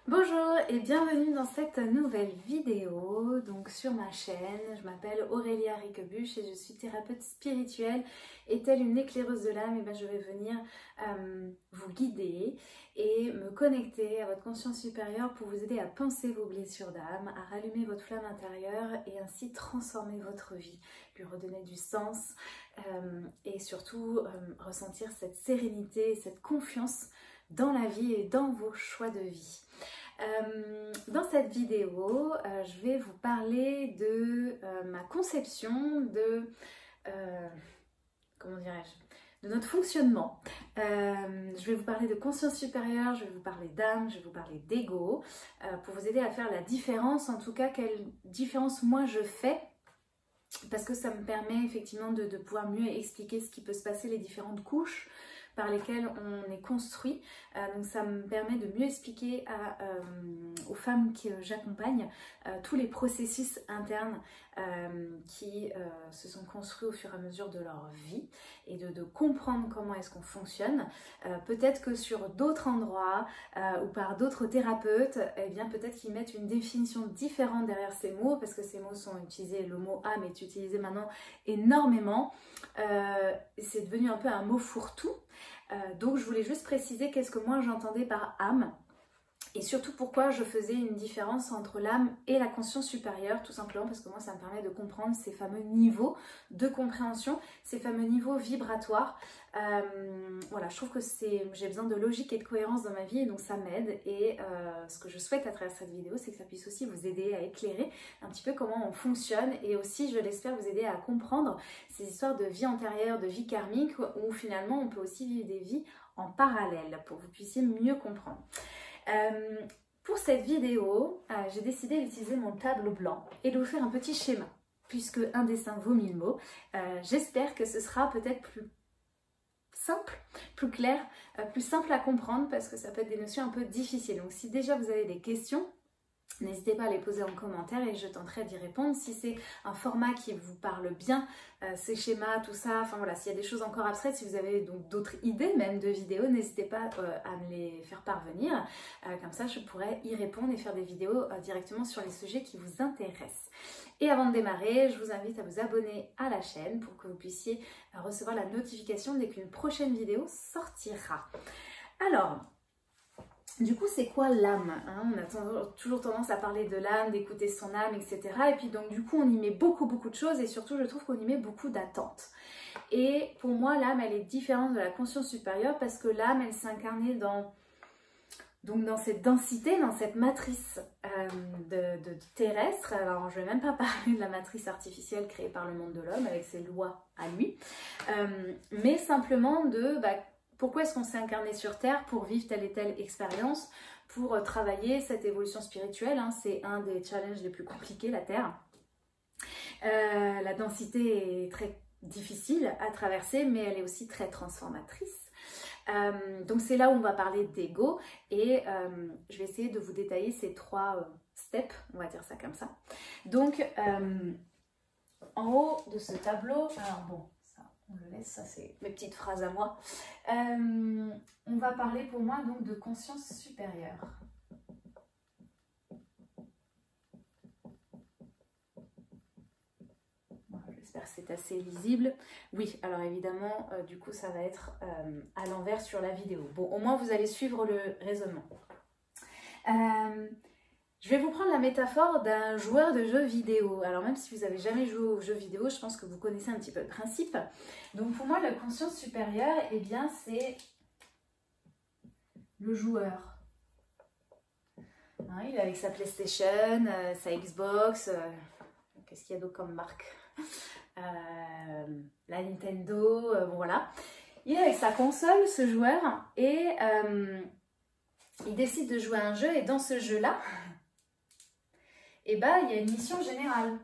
Bonjour et bienvenue dans cette nouvelle vidéo donc sur ma chaîne. Je m'appelle Aurélia Riquebuche et je suis thérapeute spirituelle et telle une éclaireuse de l'âme, je vais venir vous guider et me connecter à votre conscience supérieure pour vous aider à penser vos blessures d'âme, à rallumer votre flamme intérieure et ainsi transformer votre vie, lui redonner du sens et surtout ressentir cette sérénité, cette confiance dans la vie et dans vos choix de vie. Dans cette vidéo, je vais vous parler de ma conception de, comment dirais-je, de notre fonctionnement. Je vais vous parler de conscience supérieure, je vais vous parler d'âme, je vais vous parler d'ego, pour vous aider à faire la différence, en tout cas quelle différence moi je fais, parce que ça me permet effectivement de pouvoir mieux expliquer ce qui peut se passer, les différentes couches par lesquelles on est construit. Donc ça me permet de mieux expliquer aux femmes que j'accompagne tous les processus internes qui se sont construits au fur et à mesure de leur vie et de comprendre comment est-ce qu'on fonctionne. Peut-être que sur d'autres endroits ou par d'autres thérapeutes, peut-être qu'ils mettent une définition différente derrière ces mots, parce que ces mots sont utilisés, le mot âme est utilisé maintenant énormément. C'est devenu un peu un mot fourre-tout. Donc je voulais juste préciser qu'est-ce que moi j'entendais par âme et surtout pourquoi je faisais une différence entre l'âme et la conscience supérieure, tout simplement parce que moi ça me permet de comprendre ces fameux niveaux de compréhension, ces fameux niveaux vibratoires. Voilà, je trouve que j'ai besoin de logique et de cohérence dans ma vie et donc ça m'aide et ce que je souhaite à travers cette vidéo, c'est que ça puisse aussi vous aider à éclairer un petit peu comment on fonctionne et aussi, je l'espère, vous aider à comprendre ces histoires de vie antérieure, de vie karmique où finalement on peut aussi vivre des vies en parallèle pour que vous puissiez mieux comprendre. Pour cette vidéo, j'ai décidé d'utiliser mon tableau blanc et de vous faire un petit schéma, puisque un dessin vaut 1000 mots. J'espère que ce sera peut-être plus simple, plus clair, plus simple à comprendre, parce que ça peut être des notions un peu difficiles. Donc si déjà vous avez des questions, n'hésitez pas à les poser en commentaire et je tenterai d'y répondre. Si c'est un format qui vous parle bien, ces schémas, tout ça, enfin voilà, s'il y a des choses encore abstraites, si vous avez donc d'autres idées même de vidéos, n'hésitez pas à me les faire parvenir. Comme ça, je pourrais y répondre et faire des vidéos directement sur les sujets qui vous intéressent. Et avant de démarrer, je vous invite à vous abonner à la chaîne pour que vous puissiez recevoir la notification dès qu'une prochaine vidéo sortira. Alors, du coup, c'est quoi l'âme, hein? On a toujours tendance à parler de l'âme, d'écouter son âme, etc. Et puis donc du coup, on y met beaucoup de choses et surtout, je trouve qu'on y met beaucoup d'attentes. Et pour moi, l'âme, elle est différente de la conscience supérieure parce que l'âme, elle s'incarnait dans cette densité, dans cette matrice de terrestre. Alors, je ne vais même pas parler de la matrice artificielle créée par le monde de l'homme avec ses lois à lui, mais simplement de... pourquoi est-ce qu'on s'est incarné sur Terre? Pour vivre telle et telle expérience, pour travailler cette évolution spirituelle, hein, c'est un des challenges les plus compliqués, la Terre. La densité est très difficile à traverser, mais elle est aussi très transformatrice. Donc c'est là où on va parler d'ego et je vais essayer de vous détailler ces trois steps, on va dire ça comme ça. Donc en haut de ce tableau, alors bon, on le laisse, ça c'est mes petites phrases à moi. On va parler pour moi donc de conscience supérieure. Voilà, j'espère que c'est assez lisible. Oui, alors évidemment, du coup ça va être à l'envers sur la vidéo. Bon, au moins vous allez suivre le raisonnement. Je vais vous prendre la métaphore d'un joueur de jeux vidéo. Alors même si vous n'avez jamais joué aux jeux vidéo, je pense que vous connaissez un petit peu le principe. Donc pour moi, la conscience supérieure, c'est le joueur. Hein, il est avec sa PlayStation, sa Xbox, qu'est-ce qu'il y a d'autre comme marque, la Nintendo, bon voilà. Il est avec sa console, ce joueur, et il décide de jouer à un jeu, et dans ce jeu-là, il y a une mission générale.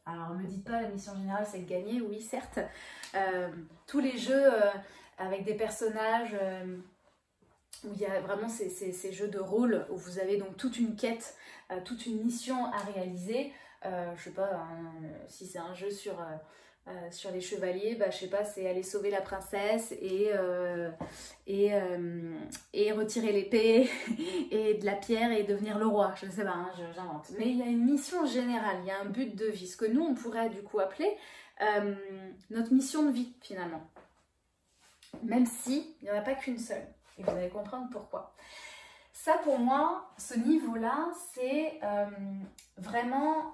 Alors, ne me dites pas la mission générale, c'est de gagner. Oui, certes. Tous les jeux avec des personnages où il y a vraiment ces jeux de rôle où vous avez donc toute une quête, toute une mission à réaliser. Je sais pas si c'est un jeu sur Sur les chevaliers, bah, je sais pas, c'est aller sauver la princesse et retirer l'épée et de la pierre et devenir le roi. Je ne sais pas, hein, j'invente. Mais il y a une mission générale, il y a un but de vie, ce que nous on pourrait du coup appeler notre mission de vie finalement. Même si il n'y en a pas qu'une seule. Et vous allez comprendre pourquoi. Ça pour moi, ce niveau-là, c'est vraiment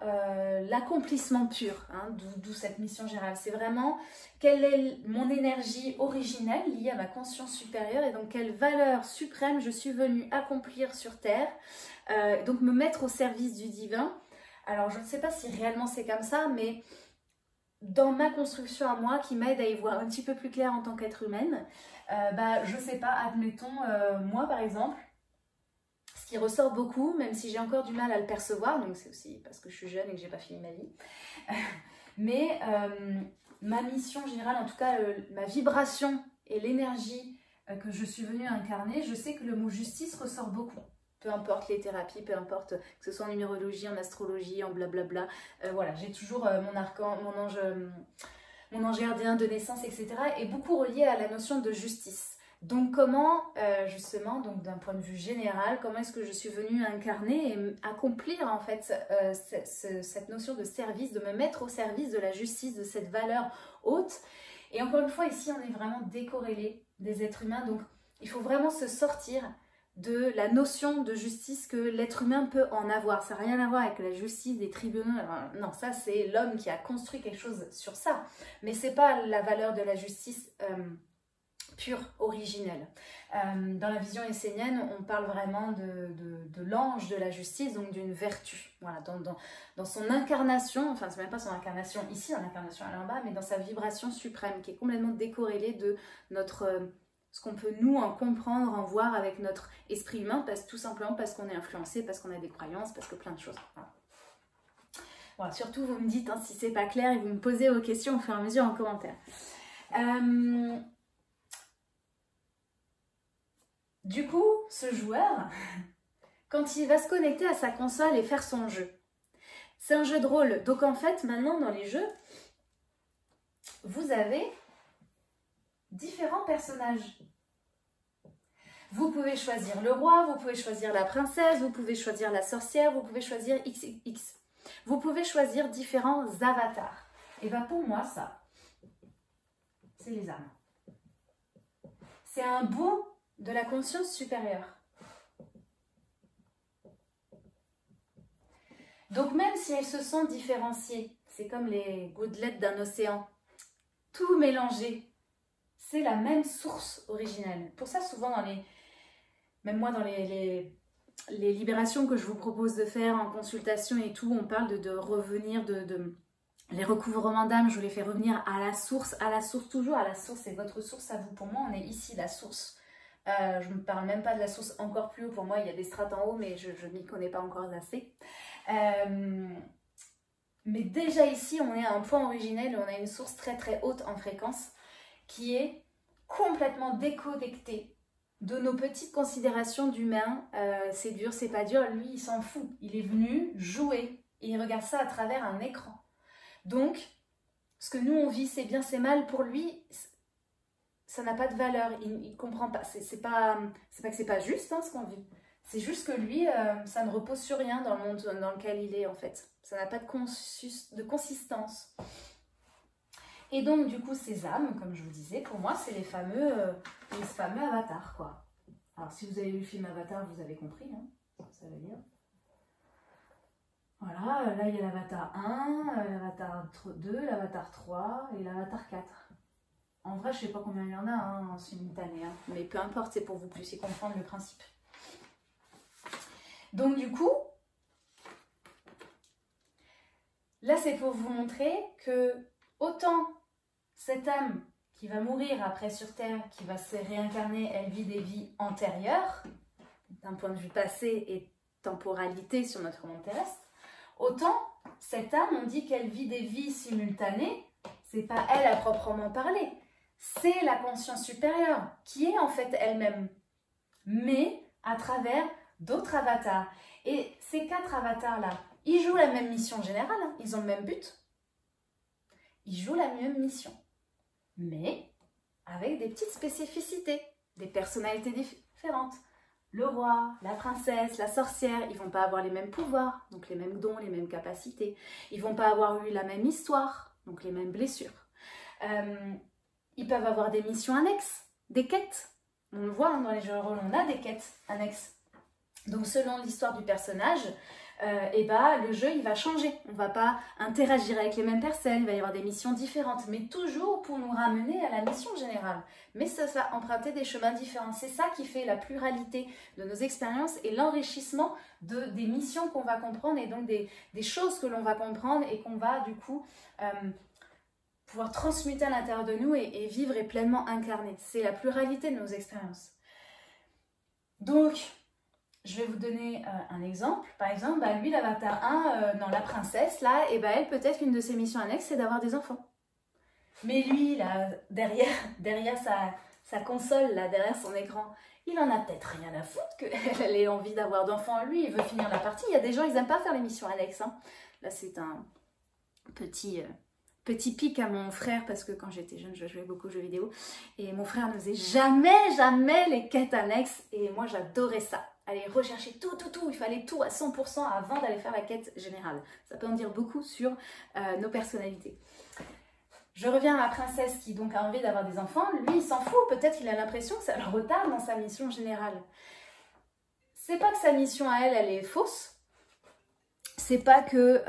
l'accomplissement pur, hein, d'où cette mission générale. C'est vraiment quelle est mon énergie originelle liée à ma conscience supérieure et donc quelle valeur suprême je suis venue accomplir sur Terre, donc me mettre au service du divin. Alors je ne sais pas si réellement c'est comme ça, mais dans ma construction à moi, qui m'aide à y voir un petit peu plus clair en tant qu'être humaine, bah, je ne sais pas, admettons, moi par exemple, ce qui ressort beaucoup, même si j'ai encore du mal à le percevoir, donc c'est aussi parce que je suis jeune et que j'ai pas fini ma vie, mais ma mission générale, en tout cas ma vibration et l'énergie que je suis venue incarner, je sais que le mot justice ressort beaucoup. Peu importe les thérapies, peu importe que ce soit en numérologie, en astrologie, en blablabla, voilà, j'ai toujours mon ange gardien de naissance, etc. est beaucoup relié à la notion de justice. Donc comment, justement, donc d'un point de vue général, comment est-ce que je suis venue incarner et accomplir en fait cette notion de service, de me mettre au service de la justice, de cette valeur haute. Et encore une fois, ici, on est vraiment décorrélé des êtres humains, donc il faut vraiment se sortir de la notion de justice que l'être humain peut en avoir. Ça n'a rien à voir avec la justice des tribunaux. Non, ça c'est l'homme qui a construit quelque chose sur ça. Mais c'est pas la valeur de la justice pure, originelle. Dans la vision essénienne, on parle vraiment de l'ange de la justice, donc d'une vertu. Voilà, dans son incarnation, enfin c'est même pas son incarnation ici, l'incarnation elle est en bas, mais dans sa vibration suprême, qui est complètement décorrélée de notre... ce qu'on peut nous en comprendre, en voir avec notre esprit humain, tout simplement parce qu'on est influencé, parce qu'on a des croyances, parce que plein de choses. Voilà. Voilà, surtout vous me dites hein, si c'est pas clair et vous me posez vos questions au fur et à mesure en commentaire. Du coup, ce joueur, quand il va se connecter à sa console et faire son jeu, c'est un jeu de rôle. Donc en fait, maintenant dans les jeux, vous avez différents personnages. Vous pouvez choisir le roi, vous pouvez choisir la princesse, vous pouvez choisir la sorcière, vous pouvez choisir XX. Vous pouvez choisir différents avatars. Et bien pour moi, ça, c'est les âmes. C'est un bout de la conscience supérieure. Donc même si elles se sont différenciées, c'est comme les gouttelettes d'un océan, tout mélangé, c'est la même source originelle. Pour ça, souvent, même moi, dans les libérations que je vous propose de faire en consultation et tout, on parle de revenir, les recouvrements d'âme, je vous les fais revenir à la source, toujours à la source, c'est votre source à vous. Pour moi, on est ici, la source. Je ne parle même pas de la source encore plus haut, pour moi, il y a des strates en haut, mais je ne m'y connais pas encore assez. Mais déjà ici, on est à un point originel, on a une source très très haute en fréquence, qui est complètement déconnecté de nos petites considérations d'humain. C'est dur, c'est pas dur, lui il s'en fout. Il est venu jouer et il regarde ça à travers un écran. Donc, ce que nous on vit, c'est bien, c'est mal, pour lui, ça n'a pas de valeur. Il comprend pas. C'est pas que c'est pas juste hein, ce qu'on vit. C'est juste que lui, ça ne repose sur rien dans le monde dans lequel il est en fait. Ça n'a pas de consistance. Et donc, du coup, ces âmes, comme je vous disais, pour moi, c'est les fameux avatars, quoi. Alors, si vous avez vu le film Avatar, vous avez compris, hein, ce que ça veut dire. Voilà, là, il y a l'avatar 1, l'avatar 2, l'avatar 3 et l'avatar 4. En vrai, je ne sais pas combien il y en a hein, en simultané, hein, mais peu importe, c'est pour que vous puissiez comprendre le principe. Donc, du coup, là, c'est pour vous montrer que autant cette âme qui va mourir après sur Terre, qui va se réincarner, elle vit des vies antérieures, d'un point de vue passé et temporalité sur notre monde terrestre, autant cette âme, on dit qu'elle vit des vies simultanées, c'est pas elle à proprement parler, c'est la conscience supérieure qui est en fait elle-même, mais à travers d'autres avatars. Et ces 4 avatars-là, ils jouent la même mission générale, hein, ils ont le même but. ils jouent la même mission, mais avec des petites spécificités, des personnalités différentes. Le roi, la princesse, la sorcière, ils vont pas avoir les mêmes pouvoirs, donc les mêmes dons, les mêmes capacités. Ils vont pas avoir eu la même histoire, donc les mêmes blessures. Ils peuvent avoir des missions annexes, des quêtes. On le voit hein, dans les jeux de rôle, on a des quêtes annexes. Donc selon l'histoire du personnage, le jeu il va changer. On ne va pas interagir avec les mêmes personnes, il va y avoir des missions différentes, mais toujours pour nous ramener à la mission générale. Mais ça va emprunter des chemins différents. C'est ça qui fait la pluralité de nos expériences et l'enrichissement des missions qu'on va comprendre et donc des choses que l'on va comprendre et qu'on va du coup pouvoir transmuter à l'intérieur de nous et vivre et pleinement incarner. C'est la pluralité de nos expériences. Donc, je vais vous donner un exemple. Par exemple, lui, l'avatar 1, dans la princesse, là, elle, peut-être une de ses missions annexes, c'est d'avoir des enfants. Mais lui, là, derrière sa console, là, derrière son écran, il en a peut-être rien à foutre qu'elle ait envie d'avoir d'enfants. Lui, il veut finir la partie. Il y a des gens, ils n'aiment pas faire les missions annexes. Hein. Là, c'est un petit pic à mon frère, parce que quand j'étais jeune, je jouais beaucoup aux jeux vidéo. Et mon frère ne faisait jamais les quêtes annexes. Et moi, j'adorais ça. Aller rechercher tout, il fallait tout à 100% avant d'aller faire la quête générale. Ça peut en dire beaucoup sur nos personnalités. Je reviens à ma princesse qui donc a envie d'avoir des enfants. Lui, il s'en fout. Peut-être qu'il a l'impression que ça le retarde dans sa mission générale. C'est pas que sa mission à elle, elle est fausse. C'est pas que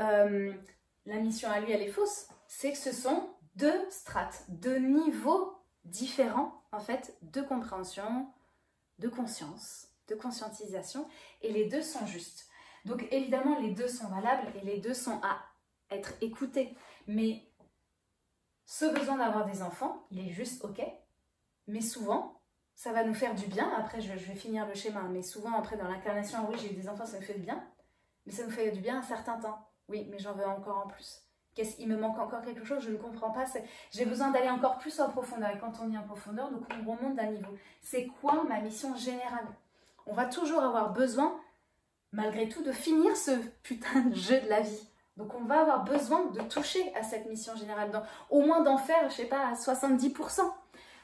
la mission à lui, elle est fausse. C'est que ce sont deux strates, deux niveaux différents, en fait, de compréhension, de conscience, de conscientisation, et les deux sont justes. Donc évidemment, les deux sont valables et les deux sont à être écoutés. Mais ce besoin d'avoir des enfants, il est juste ok, mais souvent, ça va nous faire du bien. Après, je vais finir le schéma, mais souvent, après, dans l'incarnation, oui, j'ai eu des enfants, ça me fait du bien, mais ça nous fait du bien un certain temps. Oui, mais j'en veux encore en plus. Il me manque encore quelque chose, je ne comprends pas. J'ai besoin d'aller encore plus en profondeur. Et quand on est en profondeur, donc on remonte d'un niveau. C'est quoi ma mission générale? On va toujours avoir besoin, malgré tout, de finir ce putain de jeu de la vie. Donc on va avoir besoin de toucher à cette mission générale. Au moins d'en faire, je sais pas, à 70%.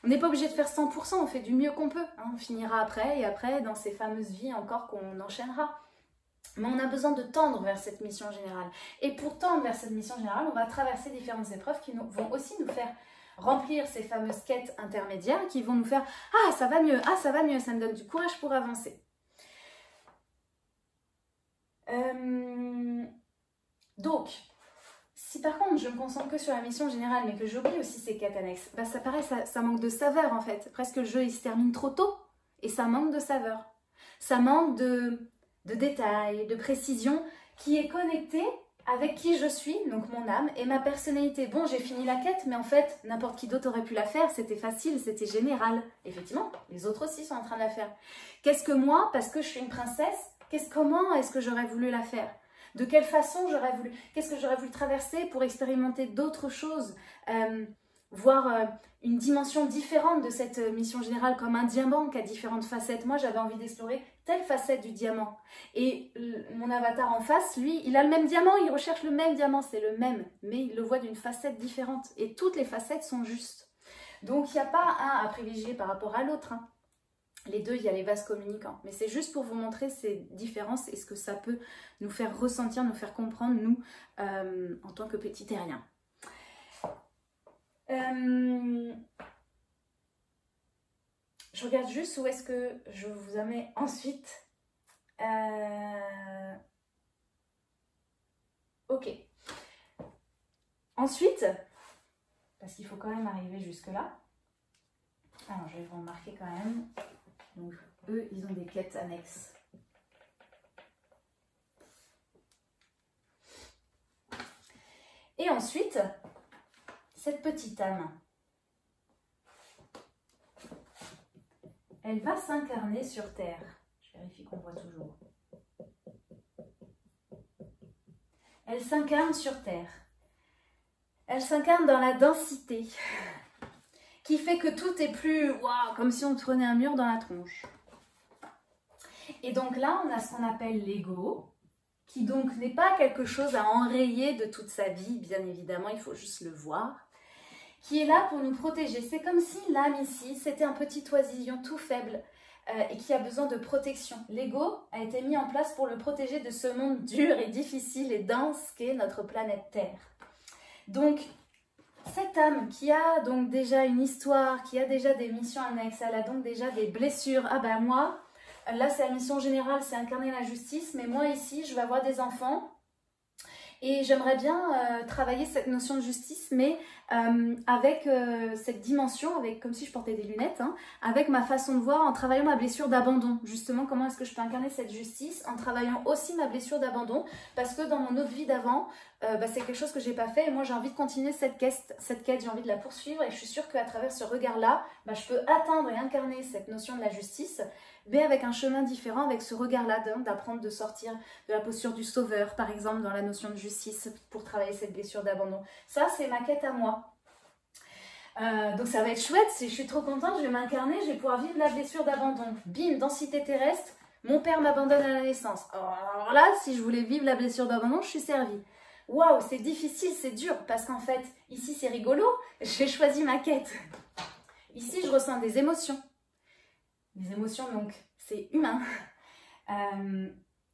On n'est pas obligé de faire 100%, on fait du mieux qu'on peut. Hein. On finira après, et après, dans ces fameuses vies encore qu'on enchaînera. Mais on a besoin de tendre vers cette mission générale. Et pour tendre vers cette mission générale, on va traverser différentes épreuves qui vont aussi nous faire remplir ces fameuses quêtes intermédiaires qui vont nous faire « Ah, ça va mieux, ah, ça va mieux, ça me donne du courage pour avancer. » Donc, si par contre je me concentre que sur la mission générale mais que j'oublie aussi ces quêtes annexes, bah ça paraît, ça manque de saveur en fait. Presque le jeu il se termine trop tôt et ça manque de saveur. Ça manque de détails, de précision qui est connecté avec qui je suis, donc mon âme et ma personnalité. Bon, j'ai fini la quête, mais en fait, n'importe qui d'autre aurait pu la faire, c'était facile, c'était général. Effectivement, les autres aussi sont en train de la faire. Qu'est-ce que moi, parce que je suis une princesse, comment est-ce que j'aurais voulu la faire? De quelle façon j'aurais voulu, qu'est-ce que j'aurais voulu traverser pour expérimenter d'autres choses, voir une dimension différente de cette mission générale, comme un diamant qui a différentes facettes. Moi, j'avais envie d'explorer telle facette du diamant. Et mon avatar en face, lui, il a le même diamant, il recherche le même diamant, c'est le même, mais il le voit d'une facette différente. Et toutes les facettes sont justes. Donc, il n'y a pas un à privilégier par rapport à l'autre. Hein. Les deux, il y a les vases communicants. Mais c'est juste pour vous montrer ces différences et ce que ça peut nous faire ressentir, nous faire comprendre, nous, en tant que petits terriens. Je regarde juste où est-ce que je vous amène ensuite. Ok. Ensuite, parce qu'il faut quand même arriver jusque-là. Alors, je vais vous remarquer quand même. Donc, eux, ils ont des quêtes annexes. Et ensuite, cette petite âme, elle va s'incarner sur Terre. Je vérifie qu'on voit toujours. Elle s'incarne sur Terre. Elle s'incarne dans la densité, qui fait que tout est plus waouh, comme si on prenait un mur dans la tronche. Et donc là, on a ce qu'on appelle l'ego, qui donc n'est pas quelque chose à enrayer de toute sa vie, bien évidemment, il faut juste le voir. qui est là pour nous protéger. C'est comme si l'âme ici, c'était un petit oisillon tout faible et qui a besoin de protection. L'ego a été mis en place pour le protéger de ce monde dur et difficile et dense qu'est notre planète Terre. Donc, cette âme qui a donc déjà une histoire, qui a déjà des missions annexes, elle a donc déjà des blessures. Ah ben moi, là c'est la mission générale, c'est incarner la justice, mais moi ici, je vais avoir des enfants. Et j'aimerais bien travailler cette notion de justice, mais avec cette dimension, avec, comme si je portais des lunettes, hein, avec ma façon de voir en travaillant ma blessure d'abandon. Justement, comment est-ce que je peux incarner cette justice en travaillant aussi ma blessure d'abandon, parce que dans mon autre vie d'avant, c'est quelque chose que j'ai pas fait et moi j'ai envie de continuer cette quête, j'ai envie de la poursuivre et je suis sûre qu'à travers ce regard-là, je peux atteindre et incarner cette notion de la justice, mais avec un chemin différent, avec ce regard-là, d'apprendre de sortir de la posture du sauveur, par exemple, dans la notion de justice, pour travailler cette blessure d'abandon. Ça, c'est ma quête à moi. Donc ça va être chouette, je suis trop contente, je vais m'incarner, je vais pouvoir vivre la blessure d'abandon. Bim, densité terrestre, mon père m'abandonne à la naissance. Alors là, si je voulais vivre la blessure d'abandon, je suis servie. Waouh, c'est difficile, c'est dur, parce qu'en fait, ici c'est rigolo, j'ai choisi ma quête. Ici, je ressens des émotions. Des émotions, donc, c'est humain.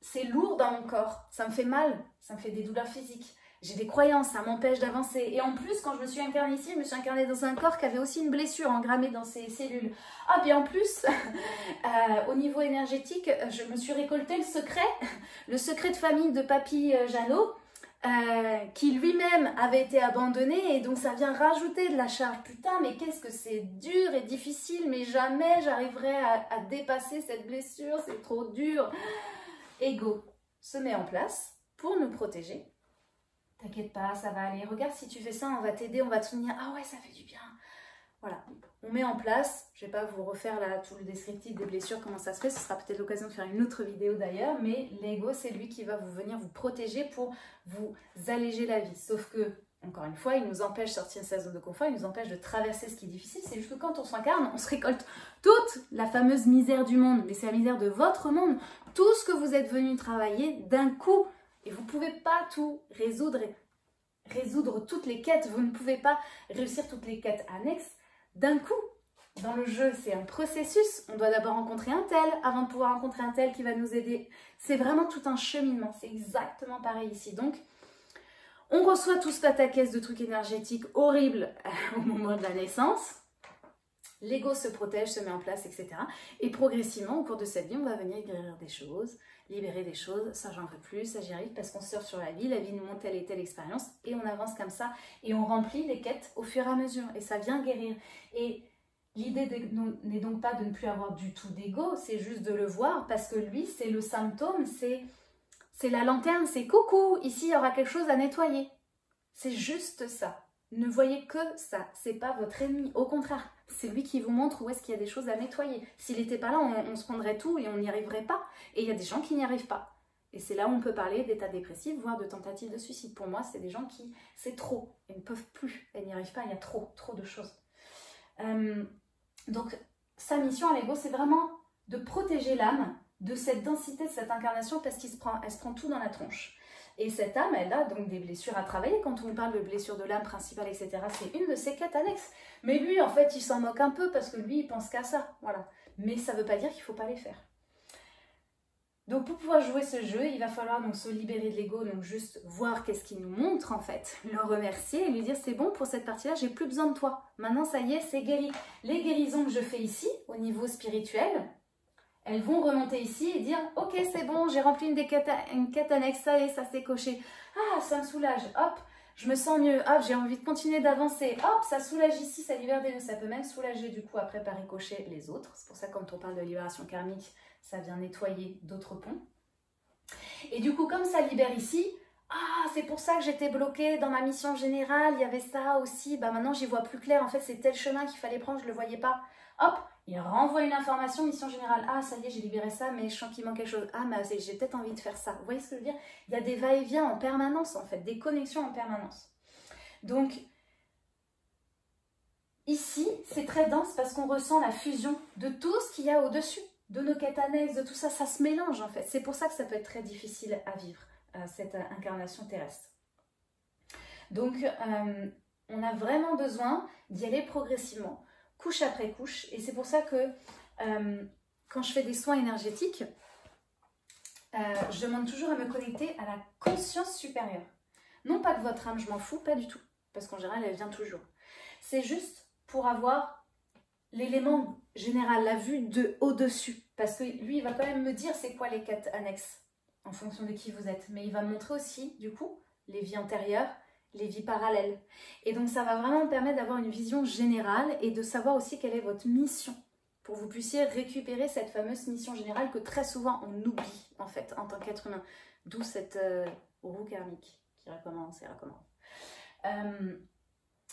C'est lourd dans mon corps, ça me fait mal, ça me fait des douleurs physiques. J'ai des croyances, ça m'empêche d'avancer. Et en plus, quand je me suis incarnée ici, je me suis incarnée dans un corps qui avait aussi une blessure engrammée dans ses cellules. Ah, puis en plus, au niveau énergétique, je me suis récolté le secret de famille de Papy Jeannot, qui lui-même avait été abandonné. Et donc, ça vient rajouter de la charge. Putain, mais qu'est-ce que c'est dur et difficile, mais jamais j'arriverai à dépasser cette blessure, c'est trop dur. Ego se met en place pour nous protéger. T'inquiète pas, ça va aller. Regarde, si tu fais ça, on va t'aider, on va te soutenir. Ah ouais, ça fait du bien. Voilà, on met en place. Je ne vais pas vous refaire là tout le descriptif des blessures, comment ça se fait. Ce sera peut-être l'occasion de faire une autre vidéo d'ailleurs. Mais l'ego, c'est lui qui va venir vous protéger pour vous alléger la vie. Sauf que, encore une fois, il nous empêche de sortir de sa zone de confort, il nous empêche de traverser ce qui est difficile. C'est juste que quand on s'incarne, on se récolte toute la fameuse misère du monde. Mais c'est la misère de votre monde. Tout ce que vous êtes venu travailler d'un coup. Et vous ne pouvez pas tout résoudre toutes les quêtes. Vous ne pouvez pas réussir toutes les quêtes annexes d'un coup. Dans le jeu, c'est un processus. On doit d'abord rencontrer un tel avant de pouvoir rencontrer un tel qui va nous aider. C'est vraiment tout un cheminement. C'est exactement pareil ici. Donc, on reçoit tout ce pataquès de trucs énergétiques horribles au moment de la naissance. L'ego se protège, se met en place, etc. Et progressivement, au cours de cette vie, on va venir guérir des choses, libérer des choses. Ça, j'en veux plus, ça, j'y arrive parce qu'on surfe sur la vie nous montre telle et telle expérience et on avance comme ça et on remplit les quêtes au fur et à mesure et ça vient guérir. Et l'idée n'est donc pas de ne plus avoir du tout d'ego, c'est juste de le voir parce que lui, c'est le symptôme, c'est la lanterne, c'est coucou, ici, il y aura quelque chose à nettoyer. C'est juste ça. Ne voyez que ça, c'est pas votre ennemi, au contraire, c'est lui qui vous montre où est-ce qu'il y a des choses à nettoyer. S'il n'était pas là, on se prendrait tout et on n'y arriverait pas. Et il y a des gens qui n'y arrivent pas. Et c'est là où on peut parler d'état dépressif, voire de tentative de suicide. Pour moi, c'est des gens qui, c'est trop, elles ne peuvent plus, elles n'y arrivent pas, il y a trop de choses. Donc, sa mission à l'ego, c'est vraiment de protéger l'âme de cette densité, de cette incarnation, parce qu'elle se prend tout dans la tronche. Et cette âme, elle a donc des blessures à travailler. Quand on parle de blessure de l'âme principale, etc., c'est une de ses quêtes annexes. Mais lui, en fait, il s'en moque un peu parce que lui, il pense qu'à ça. Voilà. Mais ça ne veut pas dire qu'il ne faut pas les faire. Donc, pour pouvoir jouer ce jeu, il va falloir donc se libérer de l'ego, donc juste voir qu'est-ce qu'il nous montre, en fait, le remercier et lui dire, c'est bon, pour cette partie-là, j'ai plus besoin de toi. Maintenant, ça y est, c'est guéri. Les guérisons que je fais ici, au niveau spirituel, elles vont remonter ici et dire « Ok, c'est bon, j'ai rempli une quête annexe, ça y est, ça s'est coché. Ah, ça me soulage. Hop, je me sens mieux. Hop, j'ai envie de continuer d'avancer. Hop, ça soulage ici, ça libère des nœuds. Ça peut même soulager du coup après par ricochet les autres. C'est pour ça que quand on parle de libération karmique, ça vient nettoyer d'autres ponts. Et du coup, comme ça libère ici, ah, c'est pour ça que j'étais bloquée dans ma mission générale. Il y avait ça aussi. Bah maintenant, j'y vois plus clair. En fait, c'est tel chemin qu'il fallait prendre, je ne le voyais pas. Hop, il renvoie une information, mission générale. Ah, ça y est, j'ai libéré ça, mais je sens qu'il manque quelque chose. Ah, mais j'ai peut-être envie de faire ça. Vous voyez ce que je veux dire? Il y a des va-et-vient en permanence, en fait, des connexions en permanence. Donc, ici, c'est très dense parce qu'on ressent la fusion de tout ce qu'il y a au-dessus, de nos quêtes annexes, de tout ça. Ça se mélange, en fait. C'est pour ça que ça peut être très difficile à vivre, cette incarnation terrestre. Donc, On a vraiment besoin d'y aller progressivement, couche après couche. Et c'est pour ça que quand je fais des soins énergétiques, je demande toujours à me connecter à la conscience supérieure. Non pas de votre âme, je m'en fous, pas du tout. Parce qu'en général, elle vient toujours. C'est juste pour avoir l'élément général, la vue de au-dessus. Parce que lui, il va quand même me dire c'est quoi les quêtes annexes, en fonction de qui vous êtes. Mais il va me montrer aussi, du coup, les vies antérieures, les vies parallèles. Et donc, ça va vraiment me permettre d'avoir une vision générale et de savoir aussi quelle est votre mission. Pour que vous puissiez récupérer cette fameuse mission générale que très souvent on oublie, en fait, en tant qu'être humain. D'où cette roue karmique qui recommence et recommence.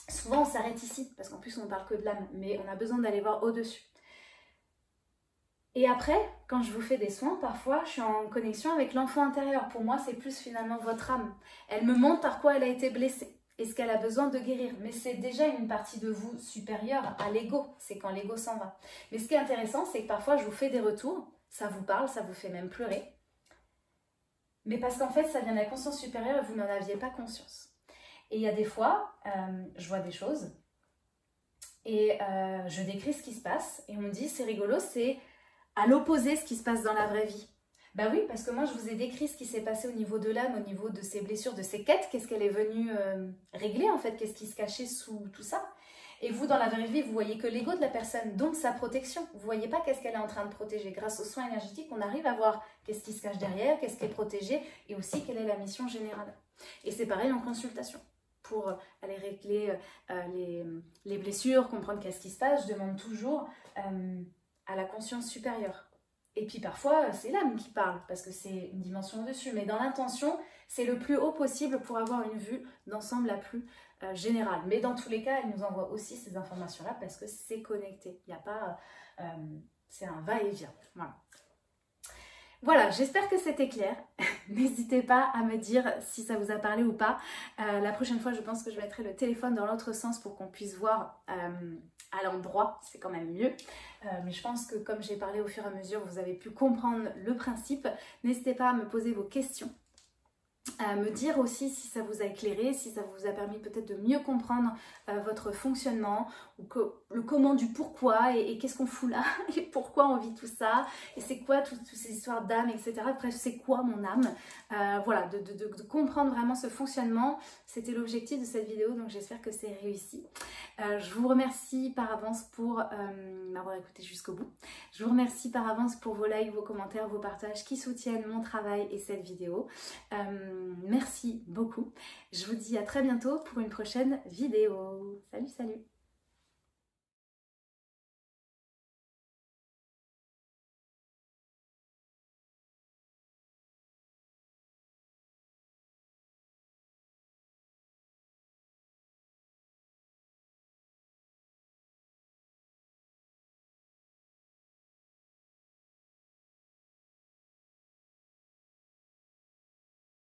Souvent on s'arrête ici, parce qu'en plus on ne parle que de l'âme, mais on a besoin d'aller voir au-dessus. Et après, quand je vous fais des soins, parfois je suis en connexion avec l'enfant intérieur. Pour moi, c'est plus finalement votre âme. Elle me montre par quoi elle a été blessée et ce qu'elle a besoin de guérir. Mais c'est déjà une partie de vous supérieure à l'ego. C'est quand l'ego s'en va. Mais ce qui est intéressant, c'est que parfois je vous fais des retours. Ça vous parle, ça vous fait même pleurer. Mais parce qu'en fait, ça vient de la conscience supérieure et vous n'en aviez pas conscience. Et il y a des fois, je vois des choses et je décris ce qui se passe et on me dit c'est rigolo, c'est à l'opposé ce qui se passe dans la vraie vie. Bah oui, parce que moi je vous ai décrit ce qui s'est passé au niveau de l'âme, au niveau de ses blessures, de ses quêtes, qu'est-ce qu'elle est venue régler en fait, qu'est-ce qui se cachait sous tout ça. Et vous, dans la vraie vie, vous voyez que l'ego de la personne, donc sa protection. Vous ne voyez pas qu'est-ce qu'elle est en train de protéger. Grâce aux soins énergétiques, on arrive à voir qu'est-ce qui se cache derrière, qu'est-ce qui est protégé et aussi quelle est la mission générale. Et c'est pareil en consultation. Pour aller régler les blessures, comprendre qu'est-ce qui se passe, je demande toujours à la conscience supérieure. Et puis parfois, c'est l'âme qui parle, parce que c'est une dimension au-dessus. Mais dans l'intention, c'est le plus haut possible pour avoir une vue d'ensemble la plus générale. Mais dans tous les cas, elle nous envoie aussi ces informations-là, parce que c'est connecté. Il n'y a pas... c'est un va-et-vient. Voilà. Voilà, j'espère que c'était clair. N'hésitez pas à me dire si ça vous a parlé ou pas. La prochaine fois, je pense que je mettrai le téléphone dans l'autre sens pour qu'on puisse voir à l'endroit. C'est quand même mieux. Mais je pense que comme j'ai parlé au fur et à mesure, vous avez pu comprendre le principe. N'hésitez pas à me poser vos questions. À me dire aussi si ça vous a éclairé, si ça vous a permis peut-être de mieux comprendre votre fonctionnement, ou le comment du pourquoi et qu'est-ce qu'on fout là, et pourquoi on vit tout ça, et c'est quoi toutes ces histoires d'âme, etc. Bref, c'est quoi mon âme, voilà, de comprendre vraiment ce fonctionnement. C'était l'objectif de cette vidéo, donc j'espère que c'est réussi. Je vous remercie par avance pour m'avoir écouté jusqu'au bout. Je vous remercie par avance pour vos likes, vos commentaires, vos partages qui soutiennent mon travail et cette vidéo. Merci beaucoup. Je vous dis à très bientôt pour une prochaine vidéo. Salut, salut!